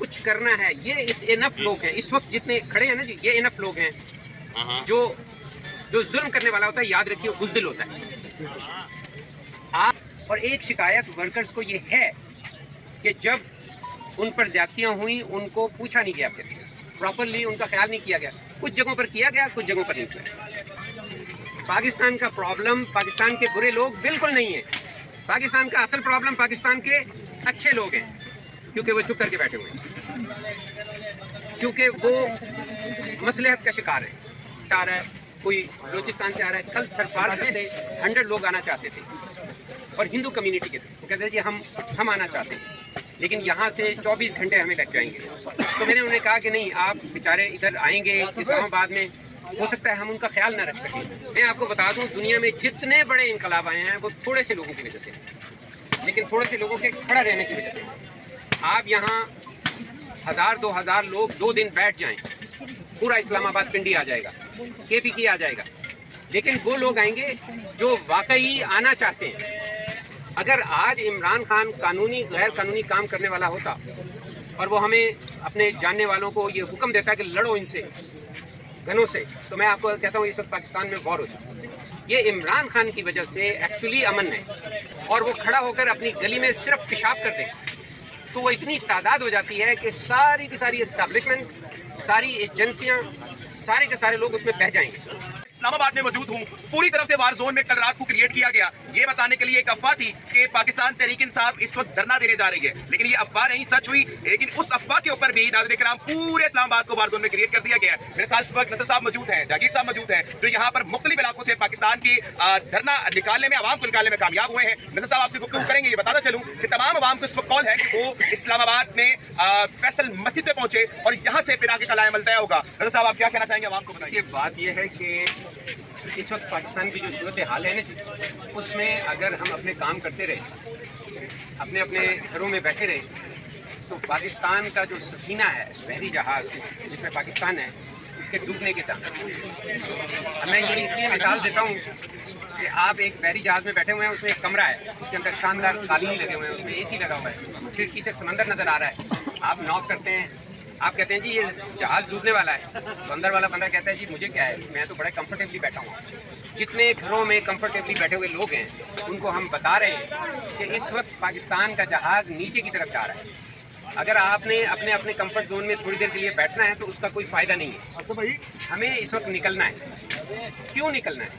کچھ کرنا ہے. یہ انف لوگ ہیں اس وقت جتنے کھڑے ہیں نا جی, یہ انف لوگ ہیں جو ظلم کرنے والا ہوتا ہے, یاد رکھیے بزدل ہوتا ہے. اور ایک شکایت ورکرز کو یہ ہے کہ جب ان پر زیادتیاں ہوئیں ان کو پوچھا نہیں گیا, پھر پراپرلی ان کا خیال نہیں کیا گیا. کچھ جگہوں پر کیا گیا, کچھ جگہوں پر نہیں کیا. پاکستان کا پرابلم پاکستان کے برے لوگ بالکل نہیں ہیں. پاکستان کا اصل پرابلم پاکستان کے اچھے لوگ ہیں, کیونکہ وہ چپ کر کے بیٹھے ہوئے ہیں, کیونکہ وہ مصلحت کا شکار ہے. آ رہا ہے کوئی بلوچستان سے آ رہا ہے, کل تھرپارک سے 100 لوگ آنا چاہتے تھے اور ہندو کمیونٹی کے تھے. وہ کہتے ہیں جی ہم آنا چاہتے ہیں, لیکن یہاں سے 24 گھنٹے ہمیں لگ جائیں گے. تو میں نے انہیں کہا کہ نہیں, آپ بیچارے ادھر آئیں گے اسلام آباد میں, ہو سکتا ہے ہم ان کا خیال نہ رکھ سکیں. میں آپ کو بتا دوں دنیا میں جتنے بڑے انقلاب آئے ہیں وہ تھوڑے سے لوگوں کی وجہ سے, لیکن تھوڑے سے لوگوں کے کھڑا رہنے کی وجہ سے. آپ یہاں 1000-2000 لوگ 2 دن بیٹھ جائیں, پورا اسلام آباد پنڈی آ جائے گا, KPK آ جائے گا. لیکن وہ لوگ آئیں گے جو واقعی آنا چاہتے ہیں. اگر آج عمران خان قانونی غیر قانونی کام کرنے والا ہوتا اور وہ ہمیں اپنے جاننے والوں کو یہ حکم دیتا کہ لڑو ان سے گنوں سے, تو میں آپ کو کہتا ہوں اس وقت پاکستان میں وار ہو جائے. یہ عمران خان کی وجہ سے ایکچولی امن ہے, اور وہ کھڑا ہو کر اپنی گلی میں صرف پیشاب کر دے تو وہ اتنی تعداد ہو جاتی ہے کہ ساری کی ساری اسٹیبلشمنٹ, ساری ایجنسیاں, سارے کے سارے لوگ اس میں بہہ جائیں گے. اسلام آباد میں موجود ہوں. پوری طرف سے وار زون میں کل رات کو کریٹ کیا گیا, یہ بتانے کے لیے ایک افواہ تھی کہ پاکستان تحریک انصاف اس وقت دھرنا دینے جا رہی ہے, لیکن یہ افواہ نہیں, سچ ہوئی. لیکن اس افواہ کے اوپر بھی ناظرین کرام پورے اسلام آباد کو وار زون میں کریٹ کر دیا گیا ہے. میرے ساتھ اس وقت نصر صاحب موجود ہیں, جاگیر صاحب موجود ہیں, جو یہاں پر مختلف علاقوں سے پاکستان کی دھرنا نکالنے میں, عوام کو نکالنے میں کامیاب ہوئے ہیں. نصر صاحب آپ سے گفتگو کریں گے. یہ بتاتا چلوں کہ تمام عوام کو اس وقت کال ہے کہ وہ اسلام آباد میں فیصل مسجد پہ پہنچے اور یہاں سے پھر آگے کا عمل طے ہوگا. نصر صاحب آپ کیا کہنا چاہیں گے عوام کو بتائیے. بات یہ ہے کہ اس وقت پاکستان کی جو صورت حال ہے نا جی, اس میں اگر ہم اپنے کام کرتے رہے, اپنے گھروں میں بیٹھے رہے, تو پاکستان کا جو سفینہ ہے, بحری جہاز جس میں پاکستان ہے, اس کے ڈوبنے کے چانس ہیں. میں یہ اس لیے مثال دیتا ہوں کہ آپ ایک بحری جہاز میں بیٹھے ہوئے ہیں, اس میں ایک کمرہ ہے, اس کے اندر شاندار قالین لگے ہوئے ہیں, اس میں AC لگا ہوا ہے, کھڑکی سے سمندر نظر آ رہا ہے. آپ ناک کرتے ہیں, آپ کہتے ہیں جی یہ جہاز ڈوبنے والا ہے, تو اندر والا بندہ کہتا ہے جی مجھے کیا ہے, میں تو بڑے کمفرٹیبلی بیٹھا ہوں. جتنے گھروں میں کمفرٹیبلی بیٹھے ہوئے لوگ ہیں ان کو ہم بتا رہے ہیں کہ اس وقت پاکستان کا جہاز نیچے کی طرف جا رہا ہے. اگر آپ نے اپنے کمفرٹ زون میں تھوڑی دیر کے لیے بیٹھنا ہے تو اس کا کوئی فائدہ نہیں ہے. ہمیں اس وقت نکلنا ہے. کیوں نکلنا ہے؟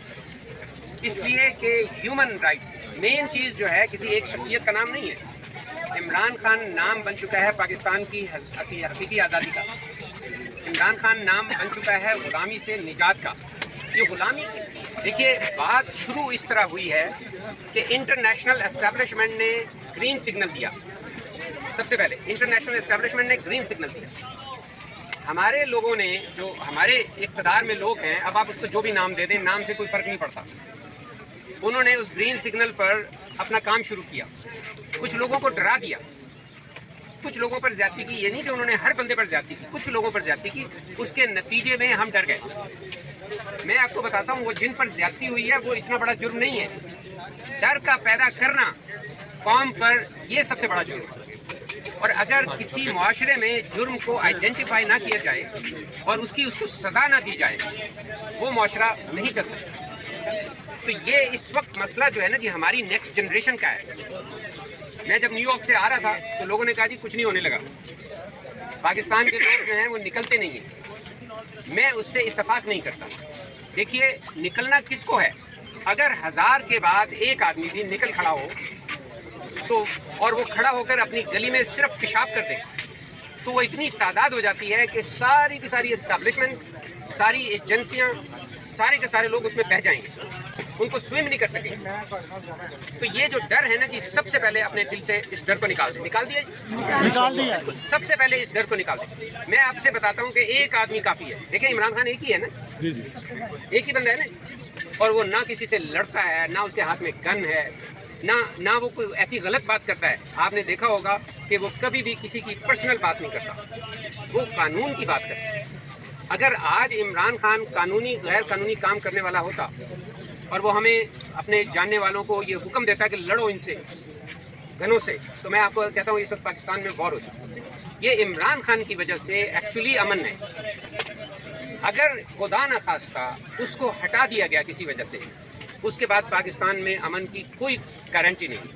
اس لیے کہ ہیومن رائٹس مین چیز جو ہے کسی ایک شخصیت کا نام نہیں ہے. عمران خان نام بن چکا ہے پاکستان کی حقیقی آزادی کا. عمران خان نام بن چکا ہے غلامی سے نجات کا. یہ غلامی کس کی؟ دیکھیے بات شروع اس طرح ہوئی ہے کہ انٹرنیشنل اسٹیبلشمنٹ نے گرین سگنل دیا. سب سے پہلے انٹرنیشنل اسٹیبلشمنٹ نے گرین سگنل دیا. ہمارے لوگوں نے, جو ہمارے اقتدار میں لوگ ہیں, اب آپ اس کو جو بھی نام دے دیں, نام سے کوئی فرق نہیں پڑتا, انہوں نے اس گرین سگنل پر اپنا کام شروع کیا. کچھ لوگوں کو ڈرا دیا, کچھ لوگوں پر زیادتی کی. یہ نہیں کہ انہوں نے ہر بندے پر زیادتی کی, کچھ لوگوں پر زیادتی کی. اس کے نتیجے میں ہم ڈر گئے. میں آپ کو بتاتا ہوں وہ جن پر زیادتی ہوئی ہے وہ اتنا بڑا جرم نہیں ہے. ڈر کا پیدا کرنا قوم پر یہ سب سے بڑا جرم ہے. اور اگر کسی معاشرے میں جرم کو آئیڈینٹیفائی نہ کیا جائے اور اس کو سزا نہ دی جائے, وہ معاشرہ نہیں چل سکتا. تو یہ اس وقت مسئلہ جو ہے نا جی ہماری نیکسٹ جنریشن کا ہے. میں جب نیو یارک سے آ رہا تھا تو لوگوں نے کہا جی کچھ نہیں ہونے لگا, پاکستان کے لوگ جو ہیں وہ نکلتے نہیں ہیں. میں اس سے اتفاق نہیں کرتا. دیکھیے نکلنا کس کو ہے؟ اگر 1000 کے بعد ایک آدمی بھی نکل کھڑا ہو تو, اور وہ کھڑا ہو کر اپنی گلی میں صرف پیشاب کر دے, تو وہ اتنی تعداد ہو جاتی ہے کہ ساری کی ساری اسٹیبلشمنٹ, ساری ایجنسیاں, سارے کے سارے لوگ اس میں بہہ جائیں گے, ان کو سوئم نہیں کر سکیں. تو یہ جو ڈر ہے نا جی, سب سے پہلے اپنے دل سے اس ڈر کو نکال دیں. نکال دیا سب سے پہلے اس ڈر کو نکال دیں. میں آپ سے بتاتا ہوں کہ ایک آدمی کافی ہے. دیکھیں عمران خان ایک ہی ہے نا, ایک ہی بندہ ہے نا, اور وہ نہ کسی سے لڑتا ہے, نہ اس کے ہاتھ میں گن ہے, نہ وہ کوئی ایسی غلط بات کرتا ہے. آپ نے دیکھا ہوگا کہ وہ کبھی بھی کسی کی پرسنل بات نہیں کرتا, وہ قانون کی بات کرتا ہے. اگر آج عمران خان قانونی غیر قانونی کام کرنے والا ہوتا اور وہ ہمیں اپنے جاننے والوں کو یہ حکم دیتا کہ لڑو ان سے گنوں سے, تو میں آپ کو کہتا ہوں اس وقت پاکستان میں وار ہو چکا. یہ عمران خان کی وجہ سے ایکچولی امن ہے. اگر خدا نہ خواستہ اس کو ہٹا دیا گیا کسی وجہ سے، اس کے بعد پاکستان میں امن کی کوئی گارنٹی نہیں.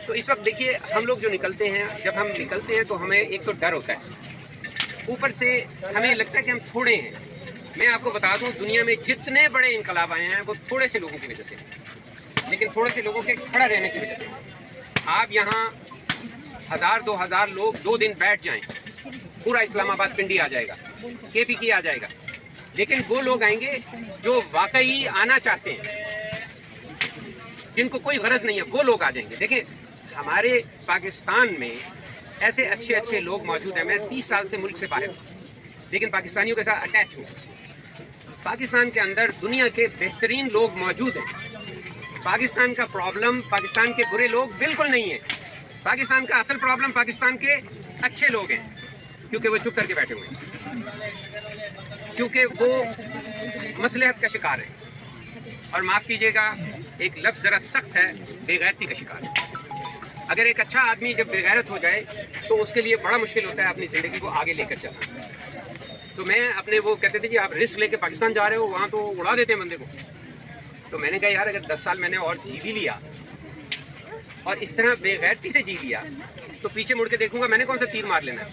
تو اس وقت دیکھیے ہم لوگ جو نکلتے ہیں، جب ہم نکلتے ہیں تو ہمیں ایک تو ڈر ہوتا ہے، اوپر سے ہمیں لگتا ہے کہ ہم تھوڑے ہیں. میں آپ کو بتا دوں دنیا میں جتنے بڑے انقلاب آئے ہیں وہ تھوڑے سے لوگوں کی وجہ سے، لیکن تھوڑے سے لوگوں کے کھڑا رہنے کی وجہ سے. آپ یہاں 1000-2000 لوگ 2 دن بیٹھ جائیں، پورا اسلام آباد پنڈی آ جائے گا، کے پی کی آ جائے گا. لیکن وہ لوگ آئیں گے جو واقعی آنا چاہتے ہیں، جن کو کوئی غرض نہیں ہے، وہ لوگ آ جائیں گے. دیکھیں ہمارے پاکستان میں ایسے اچھے اچھے لوگ موجود ہیں. میں 30 سال سے ملک سے باہر ہوں، لیکن پاکستانیوں کے ساتھ اٹیچ ہوں. پاکستان کے اندر دنیا کے بہترین لوگ موجود ہیں. پاکستان کا پرابلم پاکستان کے برے لوگ بالکل نہیں ہیں. پاکستان کا اصل پرابلم پاکستان کے اچھے لوگ ہیں، کیونکہ وہ چپ کر کے بیٹھے ہوئے ہیں، کیونکہ وہ مصلحت کا شکار ہے. اور معاف کیجیے گا ایک لفظ ذرا سخت ہے، بے غیرتی کا شکار ہے. اگر ایک اچھا آدمی جب بے غیرت ہو جائے تو اس کے لیے بڑا مشکل ہوتا ہے اپنی زندگی کو آگے لے کر چلنا. تو میں اپنے وہ کہتے تھے کہ آپ رسک لے کے پاکستان جا رہے ہو، وہاں تو اڑا دیتے ہیں بندے کو. تو میں نے کہا یار اگر 10 سال میں نے اور جی بھی لیا اور اس طرح بے غیرتی سے جی لیا تو پیچھے مڑ کے دیکھوں گا میں نے کون سا تیر مار لینا ہے.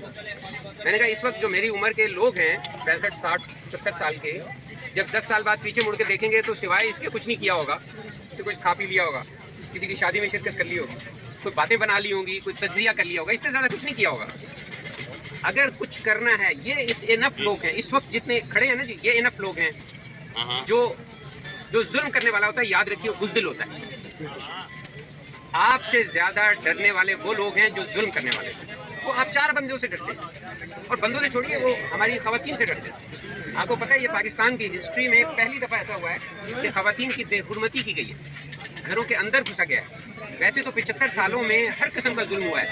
میں نے کہا اس وقت جو میری عمر کے لوگ ہیں 65 60 70 سال کے، جب 10 سال بعد پیچھے مڑ کے دیکھیں گے تو سوائے اس کے کچھ نہیں کیا ہوگا کہ کچھ کھا پی لیا ہوگا، کسی کی شادی میں شرکت کر لی ہوگی، کوئی باتیں بنا لی ہوں گی، کوئی تجزیہ کر لیا ہوگا، اس سے زیادہ کچھ نہیں کیا ہوگا. اگر کچھ کرنا ہے یہ انف لوگ ہیں اس وقت جتنے کھڑے ہیں نا جی، یہ انف لوگ ہیں. جو ظلم کرنے والا ہوتا ہے یاد رکھیے وہ بزدل ہوتا ہے. آپ سے زیادہ ڈرنے والے وہ لوگ ہیں جو ظلم کرنے والے ہیں. وہ آپ 4 بندوں سے ڈرتے ہیں، اور بندوں سے چھوڑیے وہ ہماری خواتین سے ڈرتے ہیں. آپ کو پتہ ہے یہ پاکستان کی ہسٹری میں پہلی دفعہ ایسا ہوا ہے کہ خواتین کی بے حرمتی کی گئی ہے، گھروں کے اندر گھسا گیا ہے. ویسے تو 75 سالوں میں ہر قسم کا ظلم ہوا ہے.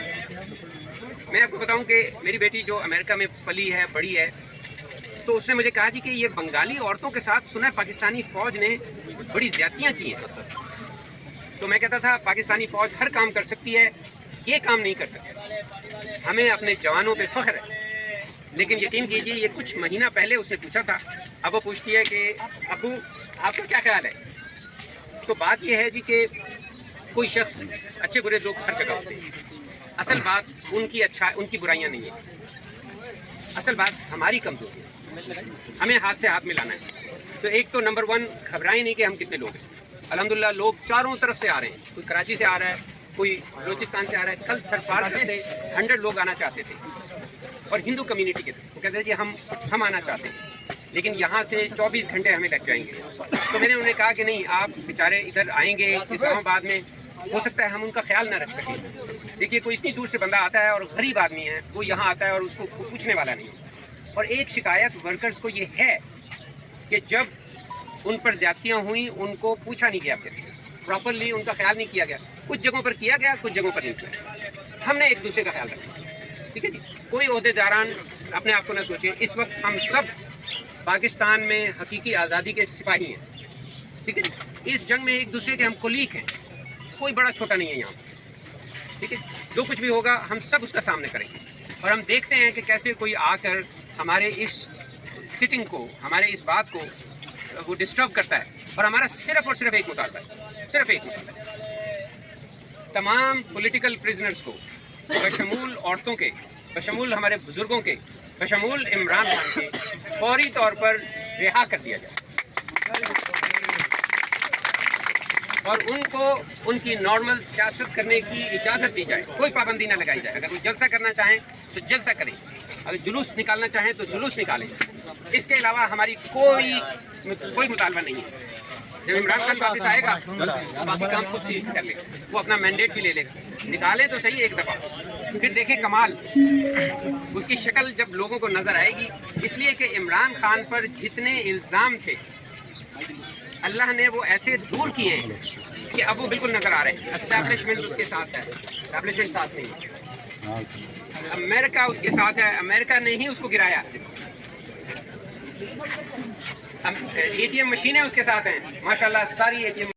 میں آپ کو بتاؤں کہ میری بیٹی جو امریکہ میں پلی ہے بڑی ہے، تو اس نے مجھے کہا جی کہ یہ بنگالی عورتوں کے ساتھ سنا ہے پاکستانی فوج نے بڑی زیادتیاں کی ہیں. تو میں کہتا تھا پاکستانی فوج ہر کام کر سکتی ہے، یہ کام نہیں کر سکتی. ہمیں اپنے جوانوں پہ فخر ہے. لیکن یقین کیجیے یہ کچھ مہینہ پہلے اس سے پوچھا تھا، اب وہ پوچھتی ہے کہ ابو آپ کا کیا خیال ہے. تو بات یہ ہے جی کہ کوئی شخص اچھے برے لوگ ہر جگہ ہوتے ہیں. اصل بات ان کی برائیاں نہیں ہیں، اصل بات ہماری کمزوری ہے. ہمیں ہاتھ سے ہاتھ ملانا ہے. تو ایک تو نمبر 1 گھبرائیں نہیں کہ ہم کتنے لوگ ہیں. الحمدللہ لوگ چاروں طرف سے آ رہے ہیں. کوئی کراچی سے آ رہا ہے، کوئی بلوچستان سے آ رہا ہے. کل تھرپارک سے 100 لوگ آنا چاہتے تھے، اور ہندو کمیونٹی کے تھے. وہ کہتے ہیں جی ہم آنا چاہتے ہیں، لیکن یہاں سے 24 گھنٹے ہمیں لگ جائیں گے. تو میں نے انہیں کہا کہ نہیں آپ بیچارے ادھر آئیں گے اسلام آباد میں، ہو سکتا ہے ہم ان کا خیال نہ رکھ سکیں. دیکھیے کوئی اتنی دور سے بندہ آتا ہے اور غریب آدمی ہے، وہ یہاں آتا ہے اور اس کو پوچھنے والا نہیں. اور ایک شکایت ورکرز کو یہ ہے کہ جب ان پر زیادتیاں ہوئیں ان کو پوچھا نہیں گیا، پراپرلی ان کا خیال نہیں کیا گیا. کچھ جگہوں پر کیا گیا، کچھ جگہوں پر نہیں کیا. ہم نے ایک دوسرے کا خیال رکھا. ٹھیک ہے جی، کوئی عہدے داران اپنے آپ کو نہ سوچیں. اس وقت ہم سب پاکستان میں حقیقی آزادی کے سپاہی ہیں. ٹھیک ہے جی، اس جنگ میں ایک دوسرے کے ہم کولیگ ہیں. کوئی بڑا چھوٹا نہیں ہے یہاں. ٹھیک ہے، جو کچھ بھی ہوگا ہم سب اس کا سامنے کریں گے. اور ہم دیکھتے ہیں کہ کیسے کوئی آ کر ہمارے اس سٹنگ کو، ہمارے اس بات کو وہ ڈسٹرب کرتا ہے. اور ہمارا صرف اور صرف ایک مطالبہ ہے، صرف ایک مطالبہ ہے. تمام پولیٹیکل پرزنرز کو بشمول عورتوں کے، بشمول ہمارے بزرگوں کے، بشمول عمران خان کے فوری طور پر رہا کر دیا جائے، اور ان کو ان کی نارمل سیاست کرنے کی اجازت دی جائے. کوئی پابندی نہ لگائی جائے. اگر کوئی جلسہ کرنا چاہیں تو جلسہ کریں، اگر جلوس نکالنا چاہیں تو جلوس نکالیں. اس کے علاوہ ہماری کوئی مطالبہ نہیں ہے. جب عمران خان واپس آئے گا باقی کام خود سے کر لے گا، وہ اپنا مینڈیٹ بھی لے لے گا. نکالے تو صحیح ایک دفعہ، پھر دیکھیں کمال اس کی شکل جب لوگوں کو نظر آئے گی. اس لیے کہ عمران خان پر جتنے الزام تھے اللہ نے وہ ایسے دور کیے ہیں کہ اب وہ بالکل نظر آ رہے ہیں. اسٹیبلشمنٹ اس کے ساتھ ہے، اسٹیبلشمنٹ ساتھ نہیں ہے. امریکہ اس کے ساتھ ہے، امریکہ نے ہی اس کو گرایا. ATM مشینیں اس کے ساتھ ہیں، ماشاءاللہ ساری ATM